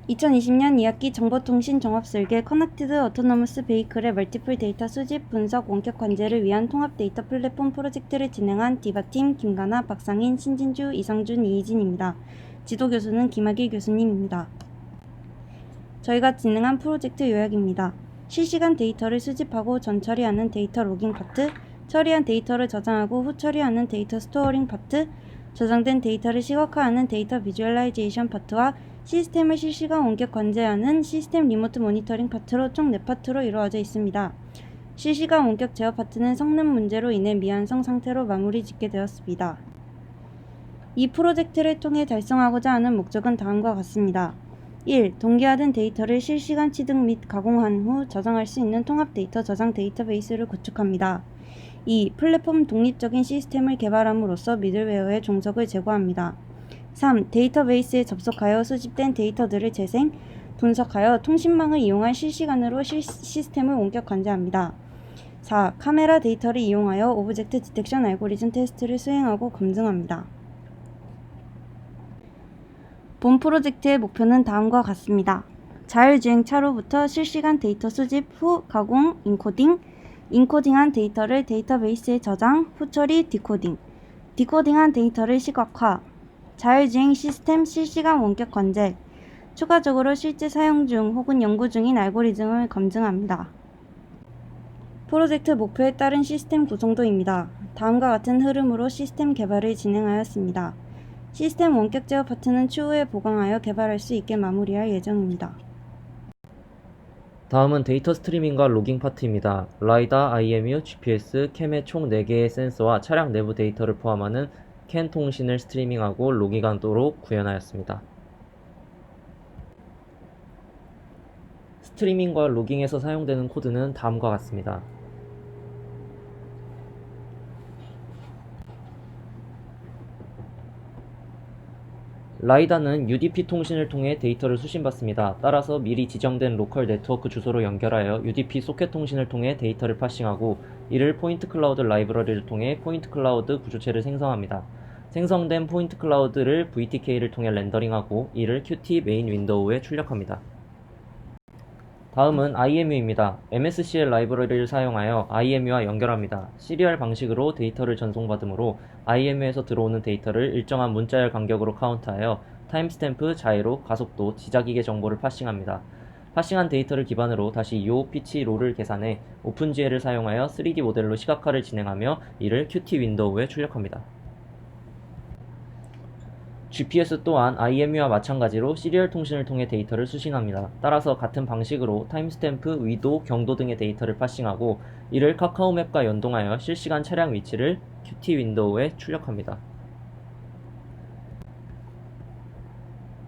2020년 2학기 정보통신 종합설계 커넥티드 어토노머스 베이클의 멀티플 데이터 수집, 분석, 원격 관제를 위한 통합 데이터 플랫폼 프로젝트를 진행한 디바팀 김가나, 박상인, 신진주, 이상준, 이희진입니다. 지도교수는 김학일 교수님입니다. 저희가 진행한 프로젝트 요약입니다. 실시간 데이터를 수집하고 전 처리하는 데이터 로깅 파트, 처리한 데이터를 저장하고 후 처리하는 데이터 스토어링 파트, 저장된 데이터를 시각화하는 데이터 비주얼라이제이션 파트와 시스템을 실시간 원격 관제하는 시스템 리모트 모니터링 파트로 총 4파트로 이루어져 있습니다. 실시간 원격 제어 파트는 성능 문제로 인해 미완성 상태로 마무리 짓게 되었습니다. 이 프로젝트를 통해 달성하고자 하는 목적은 다음과 같습니다. 1. 동기화된 데이터를 실시간 취득 및 가공한 후 저장할 수 있는 통합 데이터 저장 데이터베이스를 구축합니다. 2. 플랫폼 독립적인 시스템을 개발함으로써 미들웨어의 종속을 제고합니다. 3. 데이터베이스에 접속하여 수집된 데이터들을 재생, 분석하여 통신망을 이용한 실시간으로 시스템을 원격 관제합니다. 4. 카메라 데이터를 이용하여 오브젝트 디텍션 알고리즘 테스트를 수행하고 검증합니다. 본 프로젝트의 목표는 다음과 같습니다. 자율주행 차로부터 실시간 데이터 수집 후 가공, 인코딩한 데이터를 데이터베이스에 저장, 후 처리, 디코딩한 데이터를 시각화, 자율주행 시스템 실시간 원격 관제, 추가적으로 실제 사용 중 혹은 연구 중인 알고리즘을 검증합니다. 프로젝트 목표에 따른 시스템 구성도입니다. 다음과 같은 흐름으로 시스템 개발을 진행하였습니다. 시스템 원격 제어 파트는 추후에 보강하여 개발할 수 있게 마무리할 예정입니다. 다음은 데이터 스트리밍과 로깅 파트입니다. 라이다, IMU, GPS, 캠의 총 4개의 센서와 차량 내부 데이터를 포함하는 캔 통신을 스트리밍하고 로깅하도록 구현하였습니다. 스트리밍과 로깅에서 사용되는 코드는 다음과 같습니다. 라이다는 UDP 통신을 통해 데이터를 수신받습니다. 따라서 미리 지정된 로컬 네트워크 주소로 연결하여 UDP 소켓 통신을 통해 데이터를 파싱하고 이를 포인트 클라우드 라이브러리를 통해 포인트 클라우드 구조체를 생성합니다. 생성된 포인트 클라우드를 VTK를 통해 렌더링하고 이를 Qt 메인 윈도우에 출력합니다. 다음은 IMU입니다. MSCL 라이브러리를 사용하여 IMU와 연결합니다. 시리얼 방식으로 데이터를 전송받으므로 IMU에서 들어오는 데이터를 일정한 문자열 간격으로 카운트하여 타임스탬프, 자이로, 가속도, 지자기계 정보를 파싱합니다. 파싱한 데이터를 기반으로 다시 요, 피치, 롤을 계산해 오픈GL을 사용하여 3D 모델로 시각화를 진행하며 이를 Qt 윈도우에 출력합니다. GPS 또한 IMU와 마찬가지로 시리얼 통신을 통해 데이터를 수신합니다. 따라서 같은 방식으로 타임스탬프, 위도, 경도 등의 데이터를 파싱하고 이를 카카오맵과 연동하여 실시간 차량 위치를 Qt 윈도우에 출력합니다.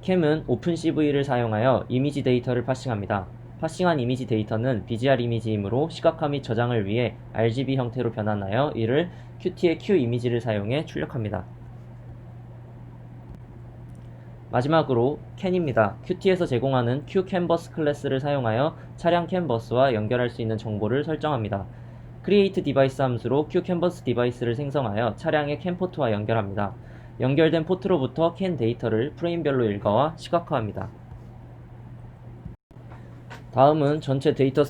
캠은 오픈CV를 사용하여 이미지 데이터를 파싱합니다. 파싱한 이미지 데이터는 BGR 이미지이므로 시각화 및 저장을 위해 RGB 형태로 변환하여 이를 Qt의 Q 이미지를 사용해 출력합니다. 마지막으로 캔입니다. Qt에서 제공하는 QCanvas 클래스를 사용하여 차량 캔버스와 연결할 수 있는 정보를 설정합니다. create device 함수로 QCanvas 디바이스를 생성하여 차량의 캔 포트와 연결합니다. 연결된 포트로부터 캔 데이터를 프레임별로 일과와 시각화합니다. 다음은 전체 데이터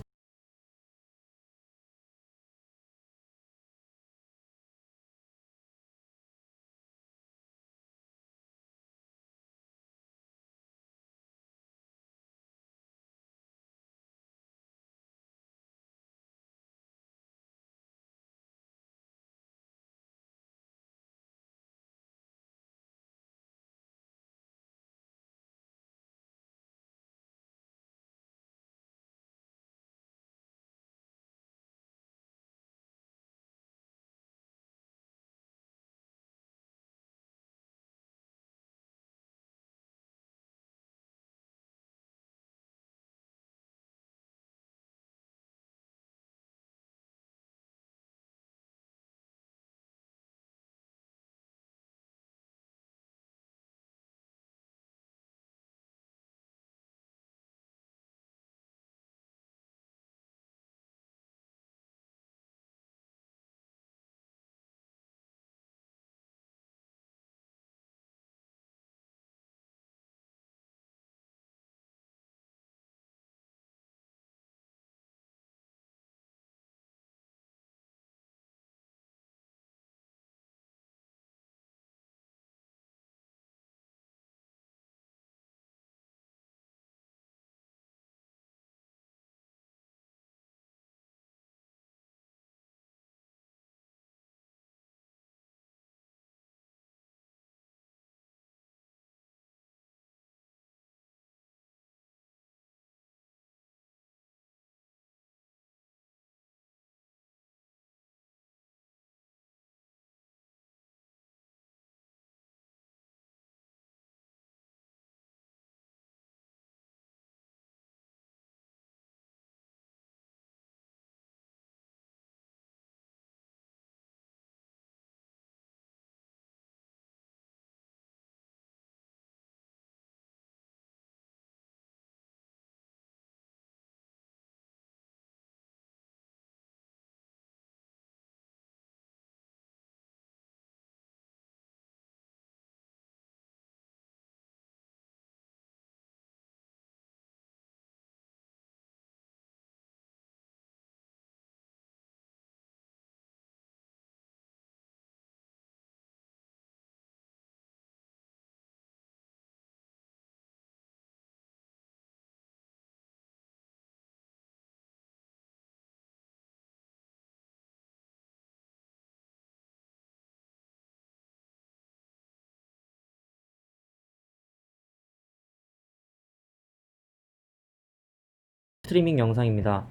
스트리밍 영상입니다.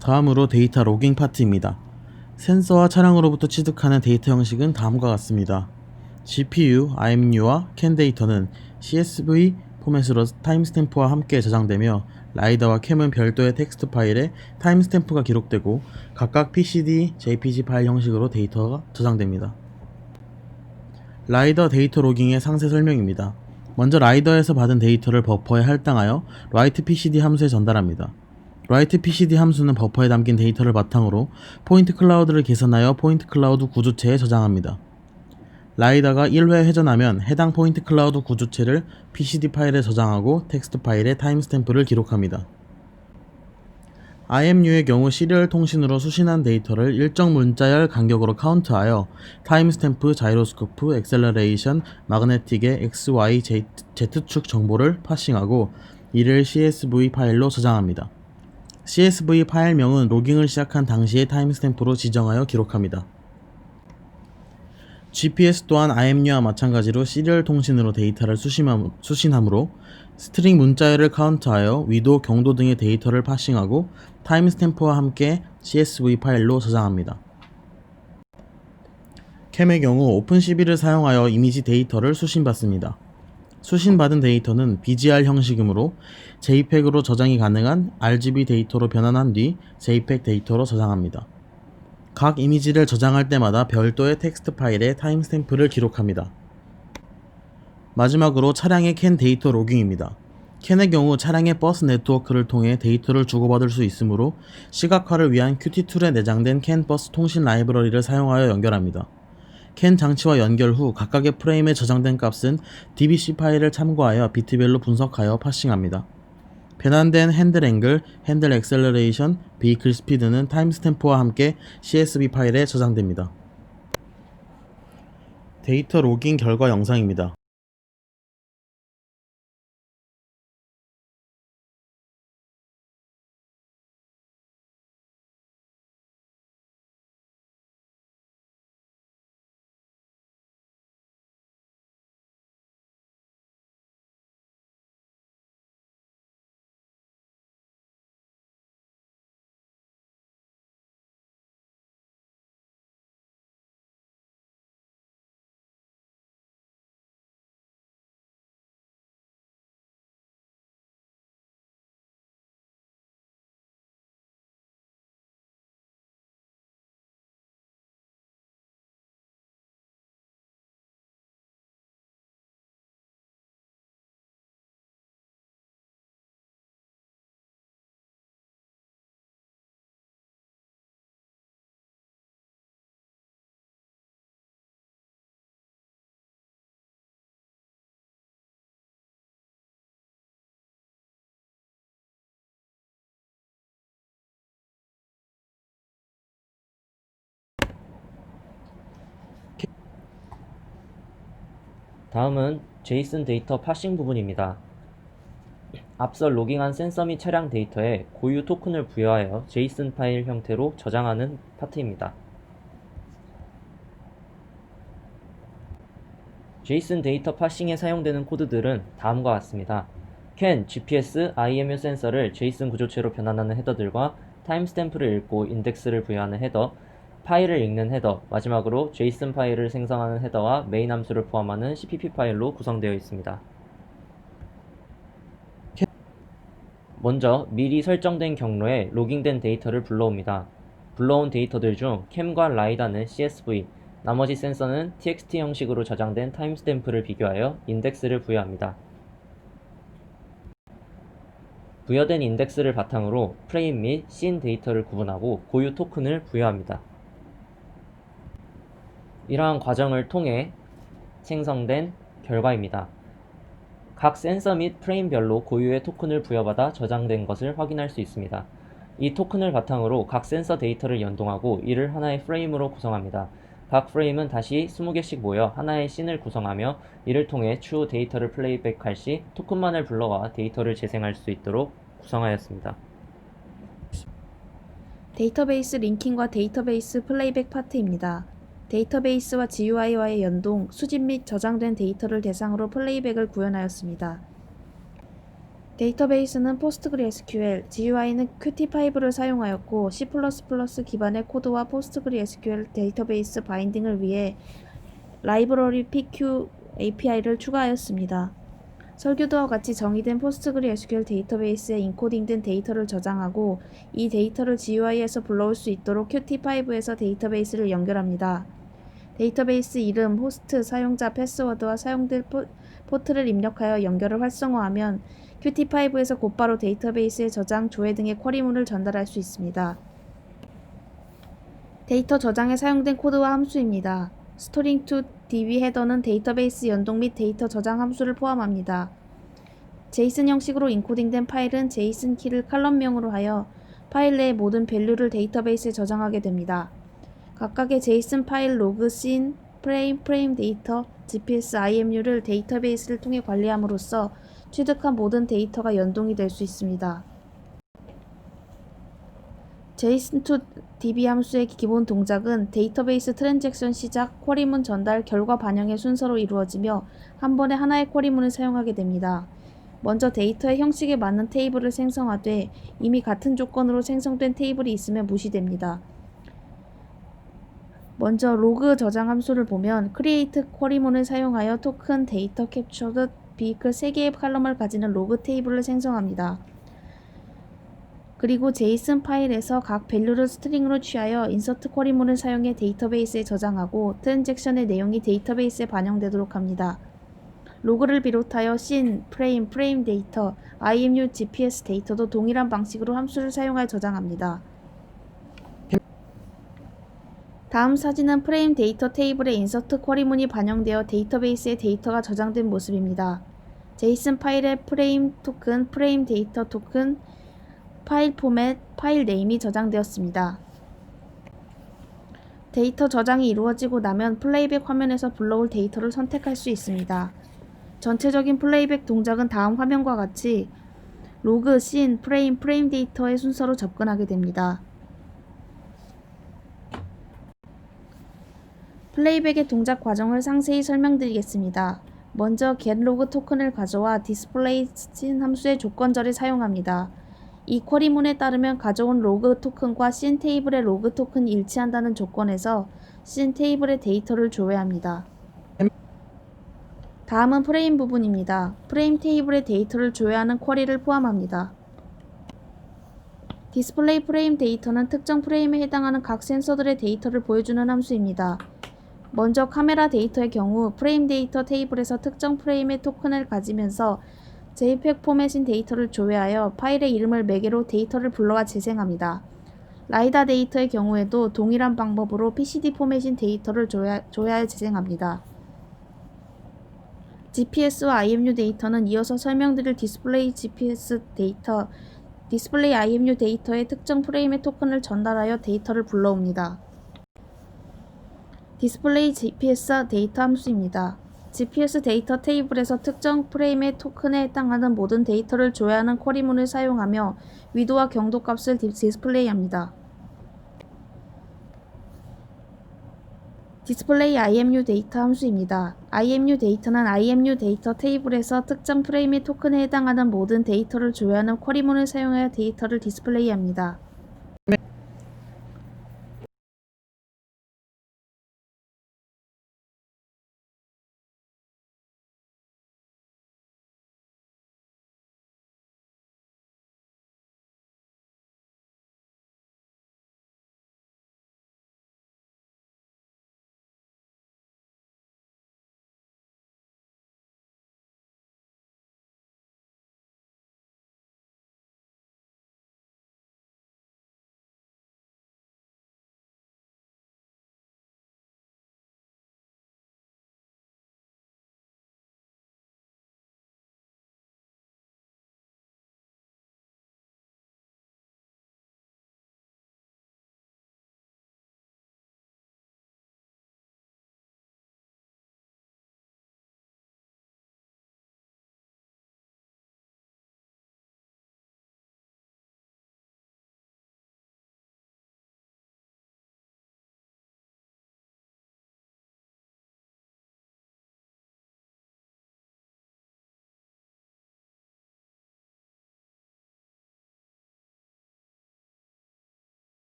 다음으로 데이터 로깅 파트입니다. 센서와 차량으로부터 취득하는 데이터 형식은 다음과 같습니다. GPU, IMU와 CAN 데이터는 CSV 포맷으로 타임스탬프와 함께 저장되며 라이더와 캠은 별도의 텍스트 파일에 타임스탬프가 기록되고 각각 PCD, JPG 파일 형식으로 데이터가 저장됩니다. 라이더 데이터 로깅의 상세 설명입니다. 먼저 라이더에서 받은 데이터를 버퍼에 할당하여 write PCD 함수에 전달합니다. write PCD 함수는 버퍼에 담긴 데이터를 바탕으로 포인트 클라우드를 계산하여 포인트 클라우드 구조체에 저장합니다. 라이더가 1회 회전하면 해당 포인트 클라우드 구조체를 PCD 파일에 저장하고 텍스트 파일에 타임스탬프를 기록합니다. IMU의 경우 시리얼 통신으로 수신한 데이터를 일정 문자열 간격으로 카운트하여 타임스탬프, 자이로스코프, 엑셀러레이션, 마그네틱의 X, Y, Z축 정보를 파싱하고 이를 CSV 파일로 저장합니다. CSV 파일명은 로깅을 시작한 당시의 타임스탬프로 지정하여 기록합니다. GPS 또한 IMU와 마찬가지로 시리얼 통신으로 데이터를 수신하므로 스트링 문자열을 카운트하여 위도, 경도 등의 데이터를 파싱하고 타임스탬프와 함께 CSV 파일로 저장합니다. 캠의 경우 오픈CV를 사용하여 이미지 데이터를 수신받습니다. 수신받은 데이터는 BGR 형식이므로 JPEG으로 저장이 가능한 RGB 데이터로 변환한 뒤 JPEG 데이터로 저장합니다. 각 이미지를 저장할 때마다 별도의 텍스트 파일에 타임스탬프를 기록합니다. 마지막으로 차량의 CAN 데이터 로깅입니다. CAN의 경우 차량의 버스 네트워크를 통해 데이터를 주고받을 수 있으므로 시각화를 위한 Qt 툴에 내장된 CAN 버스 통신 라이브러리를 사용하여 연결합니다. CAN 장치와 연결 후 각각의 프레임에 저장된 값은 DBC 파일을 참고하여 비트별로 분석하여 파싱합니다. 변환된 핸들 앵글, 핸들 액셀러레이션, 베이클 스피드는 타임스탬프와 함께 CSV 파일에 저장됩니다. 데이터 로깅 결과 영상입니다. 다음은 JSON 데이터 파싱 부분입니다. 앞서 로깅한 센서 및 차량 데이터에 고유 토큰을 부여하여 JSON 파일 형태로 저장하는 파트입니다. JSON 데이터 파싱에 사용되는 코드들은 다음과 같습니다. CAN, GPS, IMU 센서를 JSON 구조체로 변환하는 헤더들과 타임스탬프를 읽고 인덱스를 부여하는 헤더, 파일을 읽는 헤더, 마지막으로 JSON 파일을 생성하는 헤더와 메인 함수를 포함하는 CPP 파일로 구성되어 있습니다. 먼저 미리 설정된 경로에 로깅된 데이터를 불러옵니다. 불러온 데이터들 중 캠과 라이다는 CSV, 나머지 센서는 TXT 형식으로 저장된 타임스탬프를 비교하여 인덱스를 부여합니다. 부여된 인덱스를 바탕으로 프레임 및 씬 데이터를 구분하고 고유 토큰을 부여합니다. 이러한 과정을 통해 생성된 결과입니다. 각 센서 및 프레임별로 고유의 토큰을 부여받아 저장된 것을 확인할 수 있습니다. 이 토큰을 바탕으로 각 센서 데이터를 연동하고 이를 하나의 프레임으로 구성합니다. 각 프레임은 다시 20개씩 모여 하나의 씬을 구성하며 이를 통해 추후 데이터를 플레이백할 시 토큰만을 불러와 데이터를 재생할 수 있도록 구성하였습니다. 데이터베이스 링킹과 데이터베이스 플레이백 파트입니다. 데이터베이스와 GUI와의 연동, 수집 및 저장된 데이터를 대상으로 플레이백을 구현하였습니다. 데이터베이스는 PostgreSQL, GUI는 Qt5를 사용하였고 C++ 기반의 코드와 PostgreSQL 데이터베이스 바인딩을 위해 라이브러리 PQ API를 추가하였습니다. 설계도와 같이 정의된 PostgreSQL 데이터베이스에 인코딩된 데이터를 저장하고 이 데이터를 GUI에서 불러올 수 있도록 Qt5에서 데이터베이스를 연결합니다. 데이터베이스 이름, 호스트, 사용자, 패스워드와 사용될 포트를 입력하여 연결을 활성화하면 Qt5에서 곧바로 데이터베이스에 저장, 조회 등의 쿼리문을 전달할 수 있습니다. 데이터 저장에 사용된 코드와 함수입니다. Storing to DB 헤더는 데이터베이스 연동 및 데이터 저장 함수를 포함합니다. JSON 형식으로 인코딩된 파일은 JSON 키를 칼럼명으로 하여 파일 내의 모든 밸류를 데이터베이스에 저장하게 됩니다. 각각의 JSON 파일 로그, 씬, 프레임 데이터, GPS, IMU를 데이터베이스를 통해 관리함으로써 취득한 모든 데이터가 연동이 될 수 있습니다. JSON to DB 함수의 기본 동작은 데이터베이스 트랜잭션 시작, 쿼리문 전달, 결과 반영의 순서로 이루어지며 한 번에 하나의 쿼리문을 사용하게 됩니다. 먼저 데이터의 형식에 맞는 테이블을 생성하되 이미 같은 조건으로 생성된 테이블이 있으면 무시됩니다. 먼저 로그 저장 함수를 보면 create 쿼리문을 사용하여 토큰, 데이터, captured, vehicle 3개의 칼럼을 가지는 로그 테이블을 생성합니다. 그리고 JSON 파일에서 각 밸류를 스트링으로 취하여 insert 쿼리문을 사용해 데이터베이스에 저장하고 트랜잭션의 내용이 데이터베이스에 반영되도록 합니다. 로그를 비롯하여 씬, 프레임 데이터, IMU, GPS 데이터도 동일한 방식으로 함수를 사용하여 저장합니다. 다음 사진은 프레임 데이터 테이블에 인서트 쿼리문이 반영되어 데이터베이스에 데이터가 저장된 모습입니다. JSON 파일에 프레임 토큰, 프레임 데이터 토큰, 파일 포맷, 파일 네임이 저장되었습니다. 데이터 저장이 이루어지고 나면 플레이백 화면에서 불러올 데이터를 선택할 수 있습니다. 전체적인 플레이백 동작은 다음 화면과 같이 로그, 씬, 프레임 데이터의 순서로 접근하게 됩니다. 플레이백의 동작 과정을 상세히 설명드리겠습니다. 먼저 getLog 토큰을 가져와 displayScene 함수의 조건절을 사용합니다. 이 쿼리문에 따르면 가져온 로그 토큰과 씬 테이블의 로그 토큰이 일치한다는 조건에서 씬 테이블의 데이터를 조회합니다. 다음은 프레임 부분입니다. 프레임 테이블의 데이터를 조회하는 쿼리를 포함합니다. 디스플레이 프레임 데이터는 특정 프레임에 해당하는 각 센서들의 데이터를 보여주는 함수입니다. 먼저 카메라 데이터의 경우 프레임 데이터 테이블에서 특정 프레임의 토큰을 가지면서 JPEG 포맷인 데이터를 조회하여 파일의 이름을 매개로 데이터를 불러와 재생합니다. 라이다 데이터의 경우에도 동일한 방법으로 PCD 포맷인 데이터를 조회하여 재생합니다. GPS와 IMU 데이터는 이어서 설명드릴 디스플레이 GPS 데이터, 디스플레이 IMU 데이터의 특정 프레임의 토큰을 전달하여 데이터를 불러옵니다. 디스플레이 GPS 데이터 함수입니다. GPS 데이터 테이블에서 특정 프레임의 토큰에 해당하는 모든 데이터를 조회하는 쿼리문을 사용하며 위도와 경도 값을 디스플레이합니다. 디스플레이 IMU 데이터 함수입니다. IMU 데이터는 IMU 데이터 테이블에서 특정 프레임의 토큰에 해당하는 모든 데이터를 조회하는 쿼리문을 사용하여 데이터를 디스플레이합니다.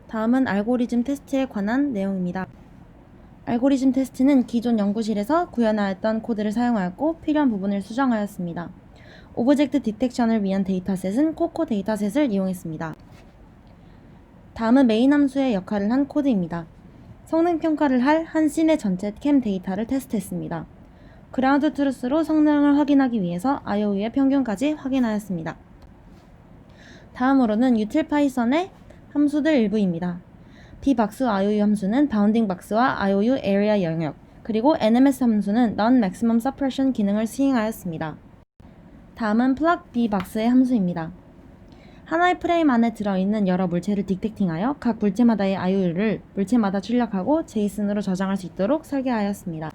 다음은 알고리즘 테스트에 관한 내용입니다. 알고리즘 테스트는 기존 연구실에서 구현하였던 코드를 사용하였고 필요한 부분을 수정하였습니다. 오브젝트 디텍션을 위한 데이터셋은 코코 데이터셋을 이용했습니다. 다음은 메인 함수의 역할을 한 코드입니다. 성능 평가를 할 한 씬의 전체 캠 데이터를 테스트했습니다. 그라운드 트루스로 성능을 확인하기 위해서 IOU의 평균까지 확인하였습니다. 다음으로는 유틸 파이썬의 함수들 일부입니다. b박스 IOU 함수는 바운딩 박스와 IOU area 영역, 그리고 NMS 함수는 non-maximum suppression 기능을 수행하였습니다. 다음은 plug b박스의 함수입니다. 하나의 프레임 안에 들어있는 여러 물체를 디텍팅하여 각 물체마다의 IOU를 물체마다 출력하고 제이슨으로 저장할 수 있도록 설계하였습니다.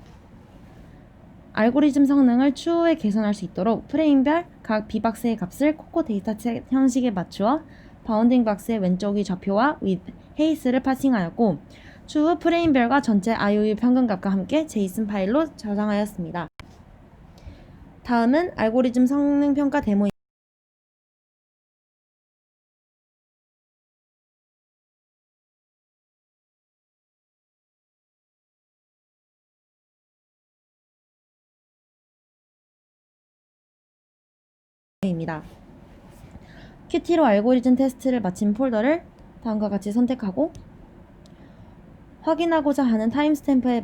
알고리즘 성능을 추후에 개선할 수 있도록 프레임별 각 b박스의 값을 코코 데이터셋 형식에 맞추어 바운딩 박스의 왼쪽이 좌표와 with 헤이스를 파싱하였고 추후 프레임별과 전체 IOU 평균값과 함께 제이슨 파일로 저장하였습니다. 다음은 알고리즘 성능 평가 데모입니다. 큐티로 알고리즘 테스트를 마친 폴더를 다음과 같이 선택하고 확인하고자 하는 타임스탬프에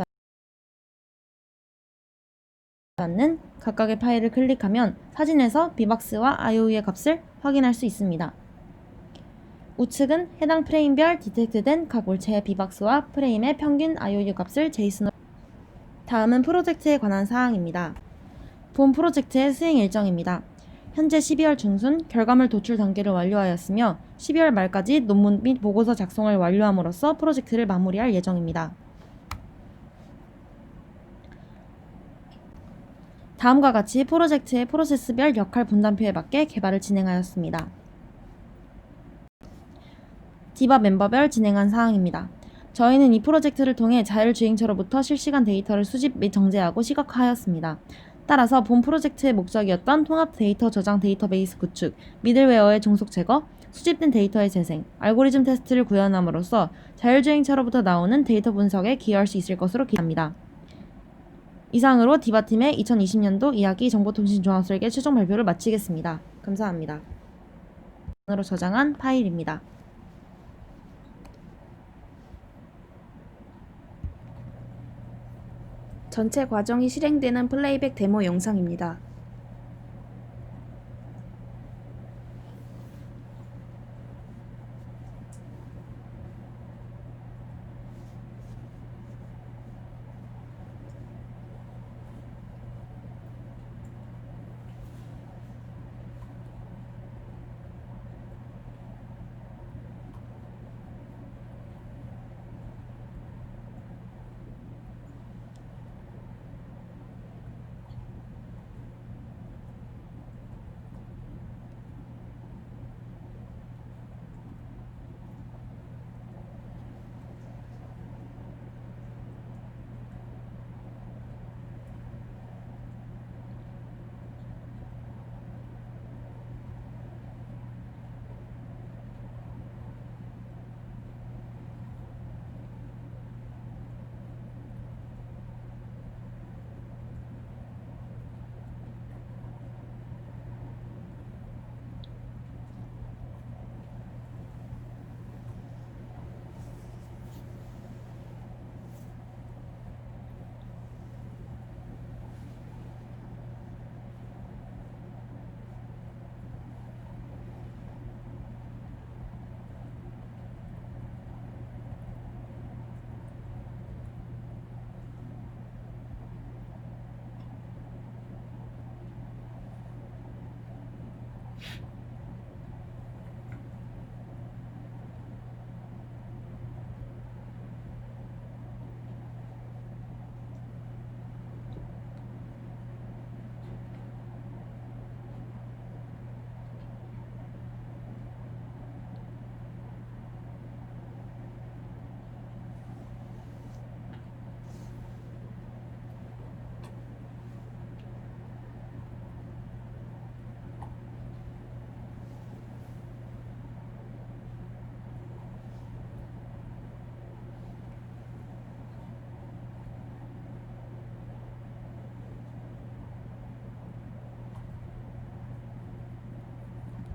맞는 각각의 파일을 클릭하면 사진에서 b박스와 IOU의 값을 확인할 수 있습니다. 우측은 해당 프레임별 디텍트된 각 물체의 b박스와 프레임의 평균 IOU 값을 제이슨으로. 다음은 프로젝트에 관한 사항입니다. 본 프로젝트의 수행 일정입니다. 현재 12월 중순 결과물 도출 단계를 완료하였으며 12월 말까지 논문 및 보고서 작성을 완료함으로써 프로젝트를 마무리할 예정입니다. 다음과 같이 프로젝트의 프로세스별 역할 분담표에 맞게 개발을 진행하였습니다. 디바 멤버별 진행한 사항입니다. 저희는 이 프로젝트를 통해 자율주행처로부터 실시간 데이터를 수집 및 정제하고 시각화하였습니다. 따라서 본 프로젝트의 목적이었던 통합 데이터 저장 데이터베이스 구축, 미들웨어의 종속 제거, 수집된 데이터의 재생, 알고리즘 테스트를 구현함으로써 자율주행차로부터 나오는 데이터 분석에 기여할 수 있을 것으로 기대합니다. 이상으로 디바팀의 2020년도 이야기 정보통신 종합설계 최종 발표를 마치겠습니다. 감사합니다. 으로 저장한 파일입니다. 전체 과정이 실행되는 플레이백 데모 영상입니다.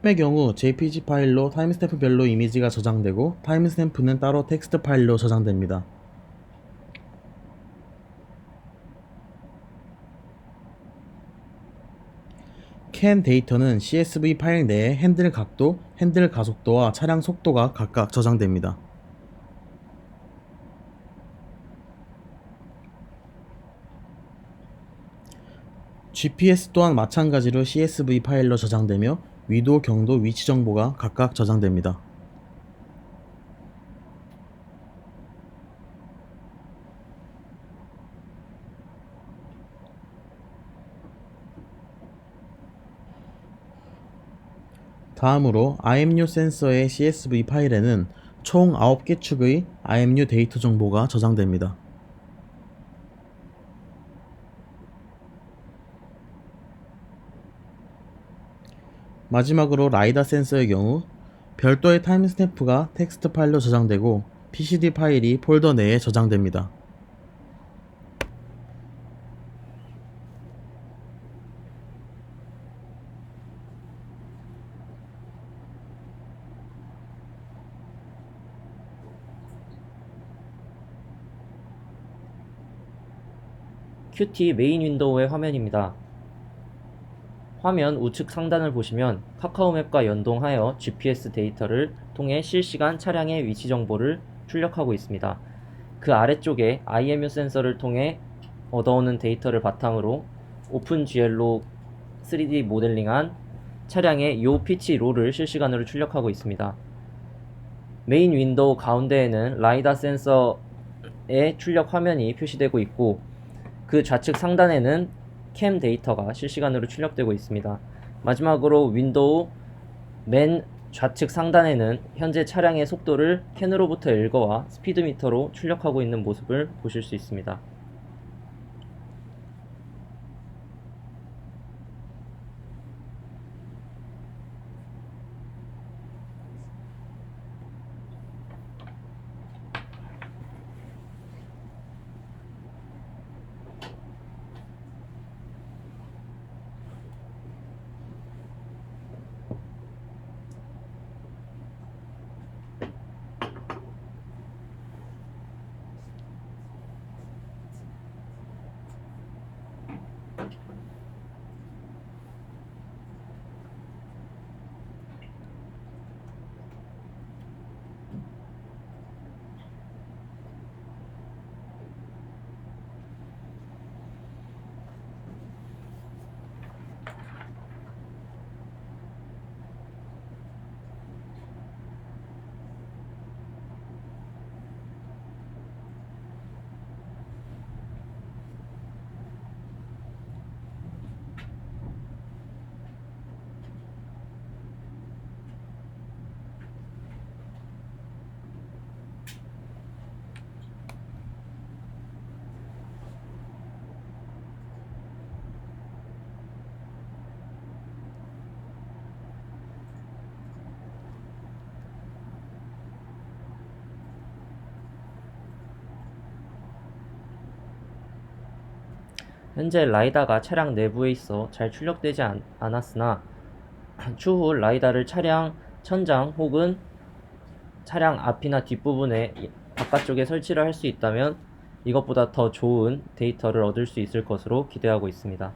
의 경우 JPG 파일로 타임스탬프별로 이미지가 저장되고 타임스탬프는 따로 텍스트 파일로 저장됩니다. 캔 데이터는 CSV 파일 내에 핸들 각도, 핸들 가속도와 차량 속도가 각각 저장됩니다. GPS 또한 마찬가지로 CSV 파일로 저장되며 위도, 경도, 위치 정보가 각각 저장됩니다. 다음으로 IMU 센서의 CSV 파일에는 총 9개 축의 IMU 데이터 정보가 저장됩니다. 마지막으로 라이다 센서의 경우 별도의 타임스탬프가 텍스트 파일로 저장되고 PCD 파일이 폴더 내에 저장됩니다. QT 메인 윈도우의 화면입니다. 화면 우측 상단을 보시면 카카오맵과 연동하여 GPS 데이터를 통해 실시간 차량의 위치 정보를 출력하고 있습니다. 그 아래쪽에 IMU 센서를 통해 얻어오는 데이터를 바탕으로 오픈GL로 3D 모델링한 차량의 요 피치 롤을 실시간으로 출력하고 있습니다. 메인 윈도우 가운데에는 라이다 센서의 출력 화면이 표시되고 있고 그 좌측 상단에는 캠 데이터가 실시간으로 출력되고 있습니다. 마지막으로 윈도우 맨 좌측 상단에는 현재 차량의 속도를 캔으로부터 읽어와 스피드미터로 출력하고 있는 모습을 보실 수 있습니다. 현재 라이다가 차량 내부에 있어 잘 출력되지 않았으나 추후 라이다를 차량 천장 혹은 차량 앞이나 뒷부분에 바깥쪽에 설치를 할 수 있다면 이것보다 더 좋은 데이터를 얻을 수 있을 것으로 기대하고 있습니다.